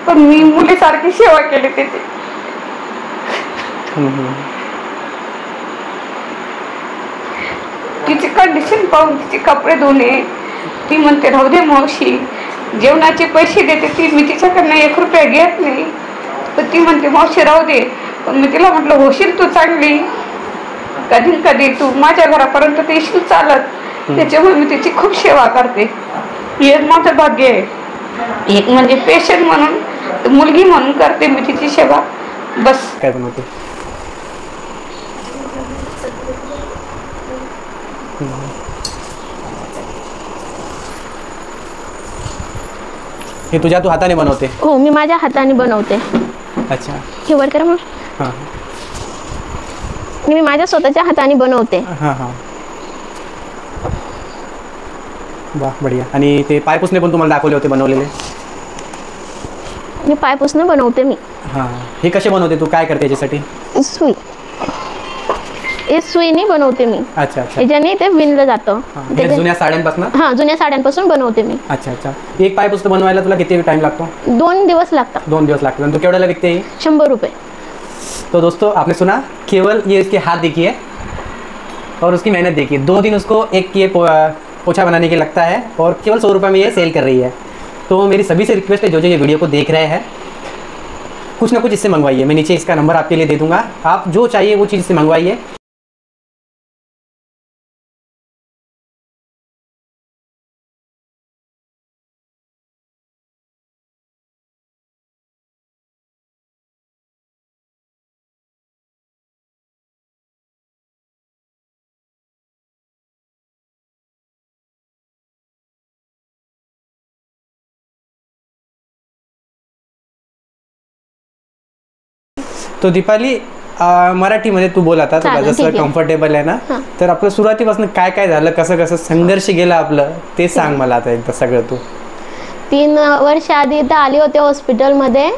पण मी मुलीसारखी सेवा केली त्याची. तिची कंडिशन पाहून तिचे कपडे धुणे, ती म्हणते राहू दे मावशी, जेवणाचे पैसे देते ती, मी तिच्याकडनं 1 रुपया घेत नाही. पण ती म्हणते मावशी राहू दे. पण मी तिला म्हटलं होशील तू चांगली, कधी कधी तू माझ्या घरापर्यंत येशील चालत. त्याच्यामुळे मी तिची खूप सेवा करते. हे माझं भाग्य आहे. एक म्हणजे पेशंट म्हणून, मुलगी म्हणून करते मी तिची सेवा. बस. काय बनवते? हे तुझ्या तू हाताने बनवते? हो, मी माझ्या हाताने बनवते. अच्छा. हे वर करा मग. हां. मी माझ्या स्वतःच्या हाताने बनवते. हां हां. वाह, बढिया. आणि ते पाय पुसणे पण तुम्हाला दाखवले होते बनवलेले? मी पाय पुसणे बनवते मी. हां. हे कसे बनवते तू? काय करते याच्यासाठी? सुई. हे सुईने बनवते मी. अच्छा अच्छा. याच्याने ते विणलं जातं. जुन्या साड्यांपासून? हां, जुन्या साड्यांपासून बनवते मी. अच्छा अच्छा. एक पाय पुस्तक बनवायला तुला किती टाइम लागतो? 2 दिवस लागतात. 2 दिवस लागतात. आणि तू केवढ्याला विकते? 100 रुपये. तो दोस्तों आपने सुना, केवल ये इसके हाथ देखिए और उसकी मेहनत देखिए. 2 दिन उसको एक ये पोछा बनाने के लगता है और केवल 100 रुपये में ये सेल कर रही है. तो मेरी सभी से रिक्वेस्ट है, जो जो ये वीडियो को देख रहे हैं, कुछ ना कुछ इससे मंगवाइए. मैं नीचे इसका नंबर आपके लिए दे दूंगा. आप जो चाहिए वो चीज़ इससे मंगवाइए. तो दीपाली, मराठीमध्ये तू बोल आता, तुला जसं कम्फर्टेबल आहे ना. तर आपलं सुरुवातीपासून काय काय झालं, कसं कसं संघर्ष गेला आपलं, ते सांग मला आता एकदा सगळं तू. 3 वर्ष आधी इथं आले होते हॉस्पिटलमध्ये.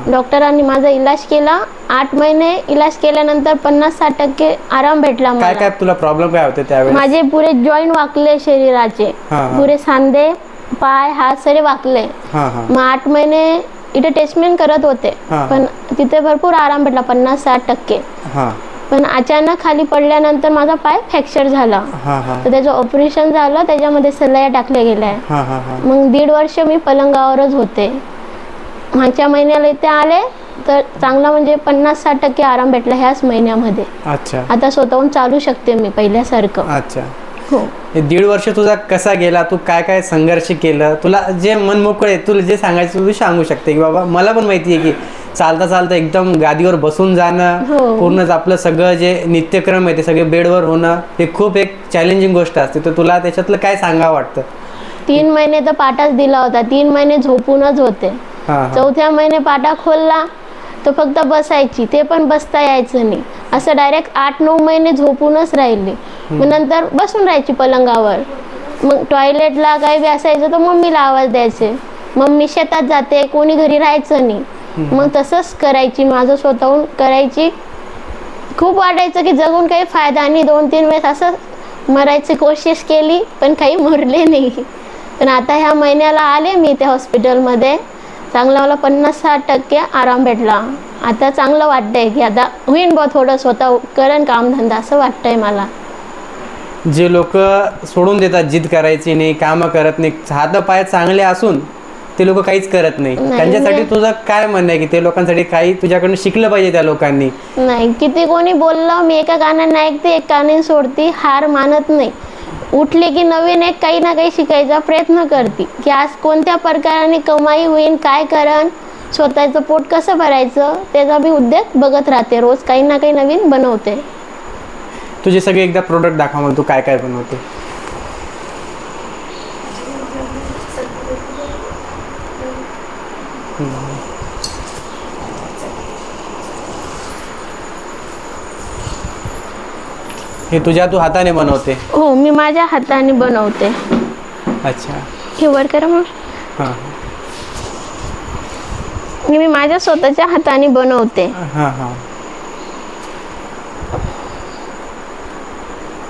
डॉक्टरांनी माझा इलाज केला. 8 महिने इलाज केल्यानंतर 50-60% आराम भेटला मला. काय काय तुला प्रॉब्लेम काय होते त्यावेळेस? माझे पुरे जॉईंट वाकले शरीराचे, पुरे सांधे, पाय, हात सगळे वाकले. मग 8 महिने इथे ट्रीटमेंट करत होते, पण तिथे भरपूर आराम भेटला, 50-60%. पण अचानक खाली पडल्यानंतर माझा पाय फ्रॅक्चर झाला. तर त्याचं ऑपरेशन झालं, त्याच्यामध्ये सलाया टाकल्या गेल्या. मग 1.5 वर्ष मी पलंगावरच होते. मागच्या महिन्याला इथे आले तर चांगला म्हणजे 50-60% आराम भेटला ह्याच महिन्यामध्ये. अच्छा. आता स्वतःहून चालू शकते मी पहिल्यासारखं. अच्छा. हो. 1.5 वर्ष तुझा कसा गेला? तू काय काय संघर्ष केलं? तुला जे मन मोकळे, तुला जे सांगायचं तू सांगू शकते की बाबा मला पण माहिती आहे की चालता चालता एकदम गादीवर बसून जाणं, पूर्णच आपलं सगळं जे नित्यक्रम आहे ते सगळे बेडवर होणं, हे खूप एक चॅलेंजिंग गोष्ट असते. तर तुला त्याच्यातलं काय सांगावं वाटतं? 3 महिने तर पाटाच दिला होता. 3 महिने झोपूनच होते. 4थ्या महिने पाटा खोलला तर फक्त बसायची, ते पण बसता यायचं नाही. असं डायरेक्ट 8-9 महिने झोपूनच राहिली. मग नंतर बसून राहायची पलंगावर. मग टॉयलेटला काही बी असायचं तर मम्मीला आवाज द्यायचे. मम्मी शेतात जाते, कोणी घरी राहायचं नाही. मग तसंच करायची, माझं स्वतःहून करायची. खूप वाटायचं की जगून काही फायदा नाही. 2-3 वेळेस असं मरायची कोशिश केली, पण काही मरले नाही. पण आता ह्या महिन्याला आले मी त्या हॉस्पिटलमध्ये. चांगला मला 50-60% आराम भेटला. आता चांगलं वाटतंय की आता होईन बा थोडं, स्वतः करण कामधंदा, असं वाटतंय मला. जे लोक सोडून देतात, जिद करायची नाही, कामं करत नाही, हात पाय चांगले असून ते लोक काहीच करत नाही, त्यांच्यासाठी तुझं काय म्हणणं आहे की ते लोकांसाठी काही तुझ्याकडून शिकलं पाहिजे त्या लोकांनी? नाही, किती कोणी बोललं, मी एका कानाने ऐकते, एक कानाने सोडते, हार मानत नाही. उठले की नवीन एक काही ना काही शिकायचा प्रयत्न करते की आज कोणत्या प्रकाराने कमाई होईल, काय करण, स्वतःचं पोट कसं भरायचं, त्याचा मी उद्योग बघत राहते. रोज काही ना काही नवीन बनवते. तुझे सगळे एकदा प्रोडक्ट दाखव मला, तू काय काय बनवते? हे तुझ्या तू हाताने बनवते? हो, मी माझ्या हाताने बनवते. अच्छा. हे वर करा मग. हां. मी माझ्या स्वतःच्या हाताने बनवते. हां हां.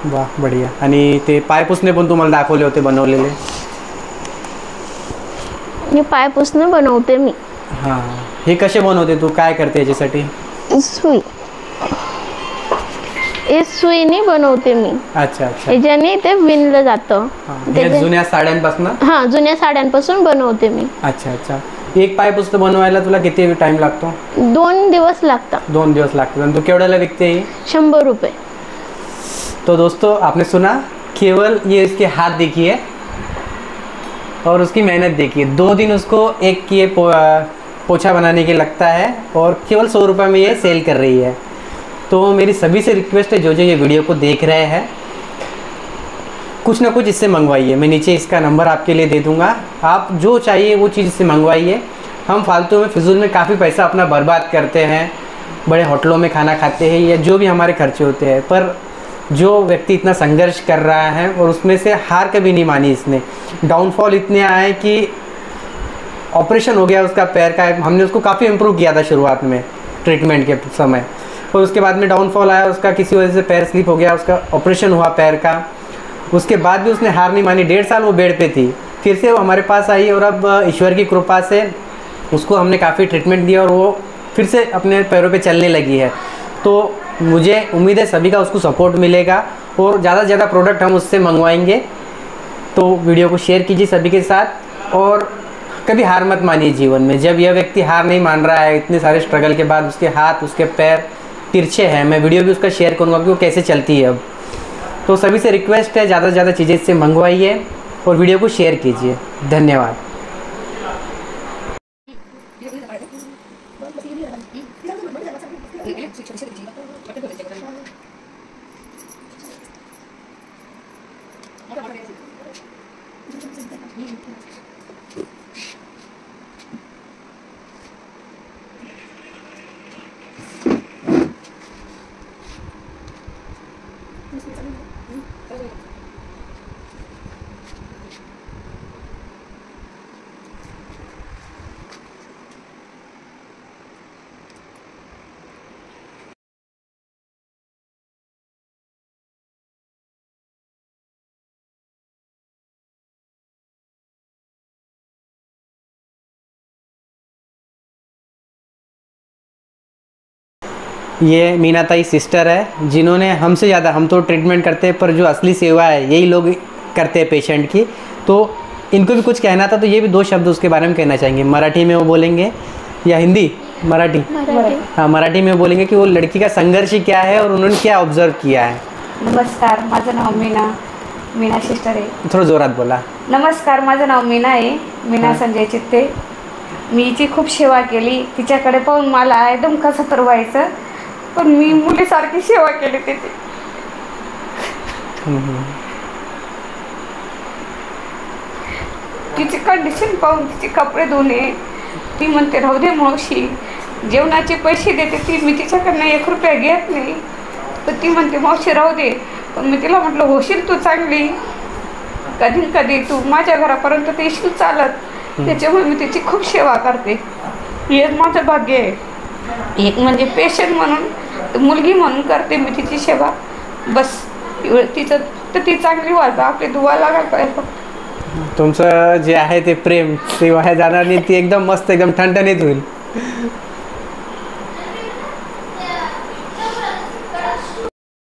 वाह, बढिया. आणि ते पाय पुसणे पण तुम्हाला दाखवले होते बनवलेले? मी पाय पुसणे बनवते मी. हां, हे कसे बनवते तू, काय करते याच्यासाठी? सुई, हे सुईने बनवते मी. अच्छा अच्छा. याच्याने ते विणलं जातं. हे जुन्या साड्यांपासून? हा, जुन्या साड्यांपासून बनवते मी. अच्छा अच्छा. एक पाय पुस्तक बनवायला तुला किती टाइम लागतो? 2 दिवस लागतात. 2 दिवस लागतात. आणि तू केवढ्याला विकते? 100 रुपये. तो दोस्तों आपने सुना, केवल ये इसके हाथ देखिए और उसकी मेहनत देखिए. 2 दिन उसको एक ये पोछा बनाने के लगता है और केवल 100 रुपये में ये सेल कर रही है. तो मेरी सभी से रिक्वेस्ट है, जो जो ये वीडियो को देख रहे हैं, कुछ ना कुछ इससे मंगवाइए. मैं नीचे इसका नंबर आपके लिए दे दूंगा. आप जो चाहिए वो चीज़ इससे मंगवाइए. हम फालतू में फिजूल में काफ़ी पैसा अपना बर्बाद करते हैं, बड़े होटलों में खाना खाते हैं या जो भी हमारे खर्चे होते हैं, पर जो व्यक्ति इतना संघर्ष कर रहा है और उसमें से हार कभी नहीं मानी इसने. डाउनफॉल इतने आए कि ऑपरेशन हो गया उसका पैर का. हमने उसको काफ़ी इम्प्रूव किया था शुरुआत में ट्रीटमेंट के समय, और उसके बाद में डाउनफॉल आया उसका, किसी वजह से पैर स्लिप हो गया, उसका ऑपरेशन हुआ पैर का. उसके बाद भी उसने हार नहीं मानी. 1.5 साल वो बेड पे थी, फिर से वो हमारे पास आई और अब ईश्वर की कृपा से उसको हमने काफ़ी ट्रीटमेंट दिया और वो फिर से अपने पैरों पे चलने लगी है. तो मुझे उम्मीद है सभी का उसको सपोर्ट मिलेगा और ज़्यादा से ज़्यादा प्रोडक्ट हम उससे मंगवाएंगे. तो वीडियो को शेयर कीजिए सभी के साथ और कभी हार मत मानिए जीवन में. जब यह व्यक्ति हार नहीं मान रहा है, इतने सारे स्ट्रगल के बाद उसके हाथ उसके पैर तिरछे हैं, मैं वीडियो भी उसका शेयर करूँगा कि वो कैसे चलती है अब. तो सभी से रिक्वेस्ट है, ज़्यादा से ज़्यादा चीज़ें इससे मंगवाइए और वीडियो को शेयर कीजिए. धन्यवाद. ये मीनाताई सिस्टर है, जिन्होंने हमसे ज़्यादा, हम तो ट्रीटमेंट करते हैं पर जो असली सेवा है यही लोग करते हैं पेशेंट की. तो इनको भी कुछ कहना था, तो ये भी 2 शब्द उसके बारे में कहना चाहेंगे. मराठी में वो बोलेंगे या हिंदी? मराठी. हाँ, मराठी में बोलेंगे कि वो लड़की का संघर्ष क्या है और उन्होंने क्या ऑब्जर्व किया है. नमस्कार, माझं नाव मीना सिस्टर आहे. थोडं जोरात बोला. नमस्कार, माझं नाव मीना आहे, मीना संजय चित्ते. मी हिची खूप सेवा केली. तिच्याकडे पाहून मला एकदम कसं तर व्हायचं, पण मी मुलीसारखी सेवा केली तिची. तिची कंडिशन पाहून, तिचे कपडे धुणे, ती म्हणते राहू दे मावशी, जेवणाचे पैसे देते ती, मी तिच्याकडनं 1 रुपया घेत नाही. तर ती म्हणते मावशी राहू दे. पण मी तिला म्हटलं होशील तू चांगली, कधी कधी तू माझ्या घरापर्यंत ते येशील चालत. त्याच्यामुळे मी तिची खूप सेवा करते. हेच माझं भाग्य आहे. एक म्हणजे पेशंट म्हणून, मुलगी म्हणून करते मी तिची सेवा. बस तिचं तर ती चांगली व्हायचं, आपली दुवा लागायला पाहिजे. तुमचं जे आहे ते प्रेम ते वाया जाणार नाही, ती एकदम मस्त, एकदम ठणठणीत होईल.